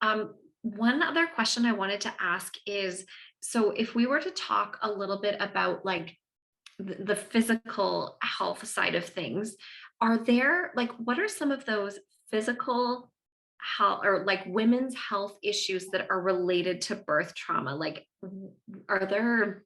One other question I wanted to ask is, so if we were to talk a little bit about like the physical health side of things, are there like what are some of those physical health or like women's health issues that are related to birth trauma? Like, are there,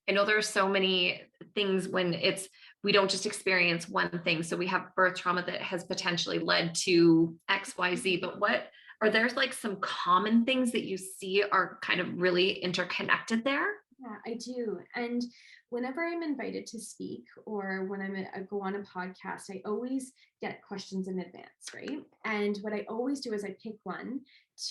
I know there are so many things when it's we don't just experience one thing. So we have birth trauma that has potentially led to XYZ, but what are there's like some common things that you see are kind of really interconnected there? Yeah, I do. And whenever I'm invited to speak or when I go on a podcast, I always get questions in advance, right? And what I always do is I pick one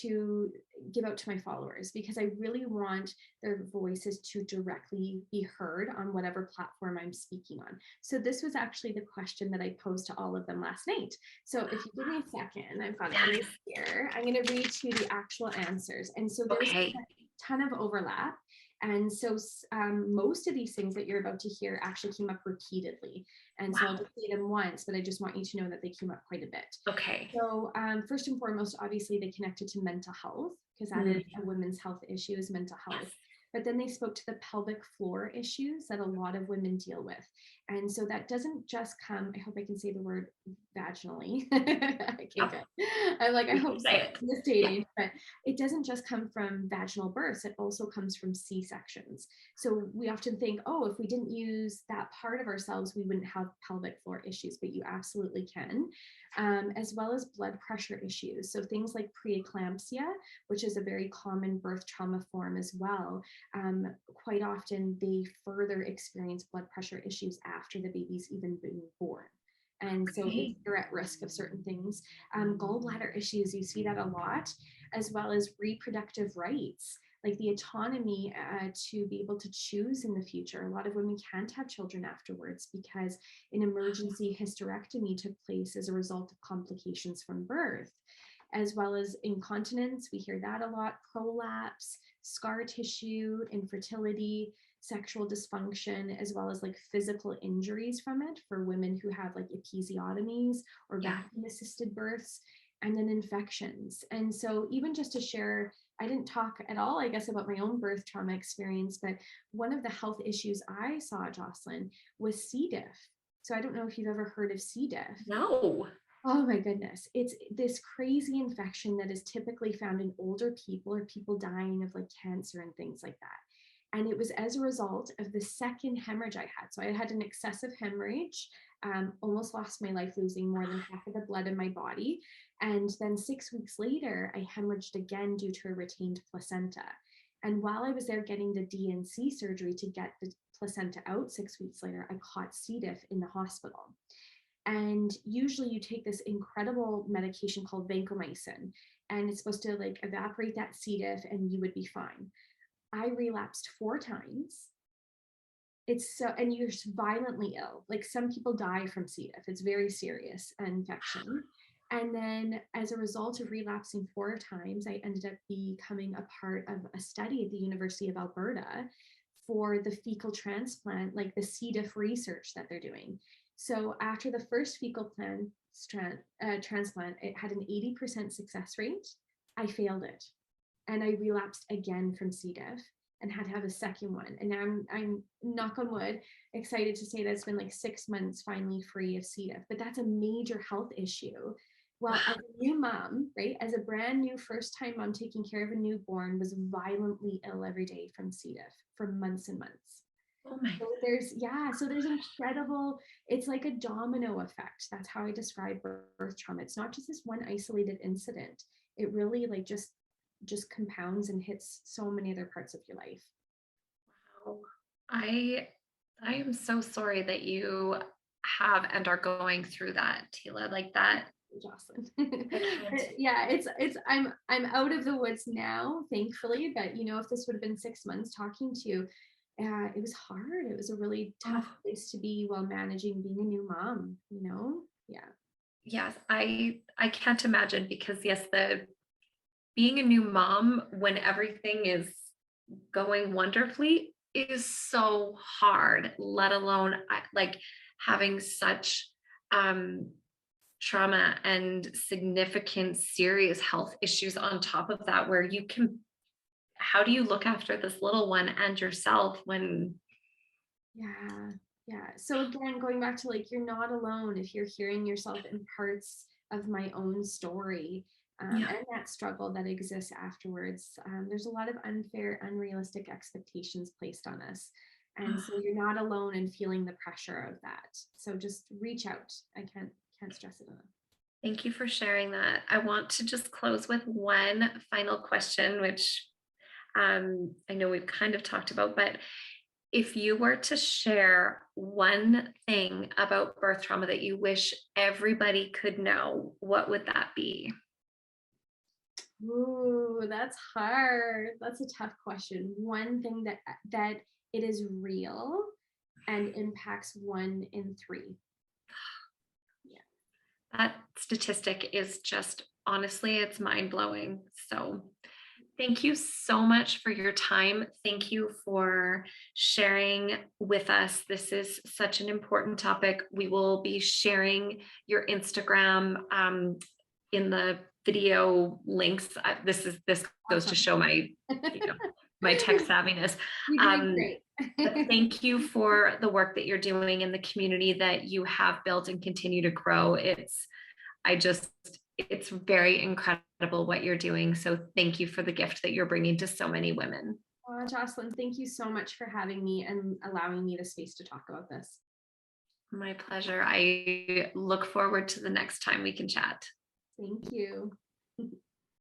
to give out to my followers because I really want their voices to directly be heard on whatever platform I'm speaking on. So this was actually the question that I posed to all of them last night. So if you give me a second, I've got it right Yes. here. I'm going to read to you the actual answers. And so there's a Okay. ton of overlap. And so most of these things that you're about to hear actually came up repeatedly. And so I'll Wow. just say them once, but I just want you to know that they came up quite a bit. Okay. So first and foremost, obviously they connected to mental health because that is Mm, a women's health issue is mental health. yes. But then they spoke to the pelvic floor issues that a lot of women deal with. And so that doesn't just come, I hope I can say the word vaginally. Okay, Yep. good. I'm like, I You can hope say so it. in this day and Yeah. age, but it doesn't just come from vaginal births, it also comes from C-sections. So we often think, oh, if we didn't use that part of ourselves, we wouldn't have pelvic floor issues, but you absolutely can, as well as blood pressure issues. So things like preeclampsia, which is a very common birth trauma form as well. Quite often they further experience blood pressure issues after the baby's even been born. And so if Okay. you're at risk of certain things, gallbladder issues, you see that a lot, as well as reproductive rights, like the autonomy to be able to choose in the future. A lot of women can't have children afterwards because an emergency hysterectomy took place as a result of complications from birth, as well as incontinence. We hear that a lot, prolapse, scar tissue, infertility, sexual dysfunction, as well as like physical injuries from it for women who have like episiotomies or Yeah. vacuum assisted births, and then infections. And so, even just to share, I didn't talk at all, I guess, about my own birth trauma experience, but one of the health issues I saw, Jocelyn, was C. diff. So, I don't know if you've ever heard of C. diff. No. Oh my goodness. It's this crazy infection that is typically found in older people or people dying of like cancer and things like that. And it was as a result of the second hemorrhage I had. So I had an excessive hemorrhage, almost lost my life, losing more than half of the blood in my body. And then 6 weeks later, I hemorrhaged again due to a retained placenta. And while I was there getting the DNC surgery to get the placenta out 6 weeks later, I caught C. diff in the hospital. And usually you take this incredible medication called vancomycin, and it's supposed to like evaporate that C. diff and you would be fine. I relapsed 4 times. It's so, and you're violently ill. Like some people die from C. diff. It's very serious infection. And then as a result of relapsing 4 times, I ended up becoming a part of a study at the University of Alberta for the fecal transplant, like the C. diff research that they're doing. So after the first fecal transplant, it had an 80% success rate. I failed it, and I relapsed again from C. diff and had to have a second one. And now I'm knock on wood, excited to say that it's been like 6 months finally free of C. diff. But that's a major health issue. Well, as a new mom, right, as a brand new first time mom taking care of a newborn, was violently ill every day from C. diff for months and months. Oh my. So there's, yeah, so there's incredible, it's like a domino effect. That's how I describe birth trauma. It's not just this one isolated incident. It really like just compounds and hits so many other parts of your life. Wow. I I am so sorry that you have and are going through that, Tila. Like that, Jocelyn. I can't. Yeah, it's I'm out of the woods now, thankfully. But you know, if this would have been 6 months talking to you, it was hard. It was a really tough Oh, place to be while managing being a new mom. You know, yeah. yes. I can't imagine because yes, the being a new mom when everything is going wonderfully is so hard, let alone like having such um trauma and significant serious health issues on top of that, where you can, how do you look after this little one and yourself when, Yeah. Yeah. So again, going back to like, you're not alone if you're hearing yourself in parts of my own story, yeah. and that struggle that exists afterwards. There's a lot of unfair, unrealistic expectations placed on us. And so you're not alone in feeling the pressure of that. So just reach out. I can't stress it enough. Thank you for sharing that. I want to just close with one final question, which I know we've kind of talked about, but if you were to share one thing about birth trauma that you wish everybody could know, what would that be? Ooh, that's hard. That's a tough question. One thing that it is real and impacts 1 in 3. Yeah. That statistic is just, honestly, it's mind blowing. So, thank you so much for your time. Thank you for sharing with us. This is such an important topic. We will be sharing your Instagram in the video links. This goes to Awesome. show my, you know, my tech savviness. You're doing Um, great. but thank you for the work that you're doing in the community that you have built and continue to grow. I just, it's very incredible what you're doing. So thank you for the gift that you're bringing to so many women. Jocelyn, thank you so much for having me and allowing me the space to talk about this. My pleasure. I look forward to the next time we can chat. Thank you.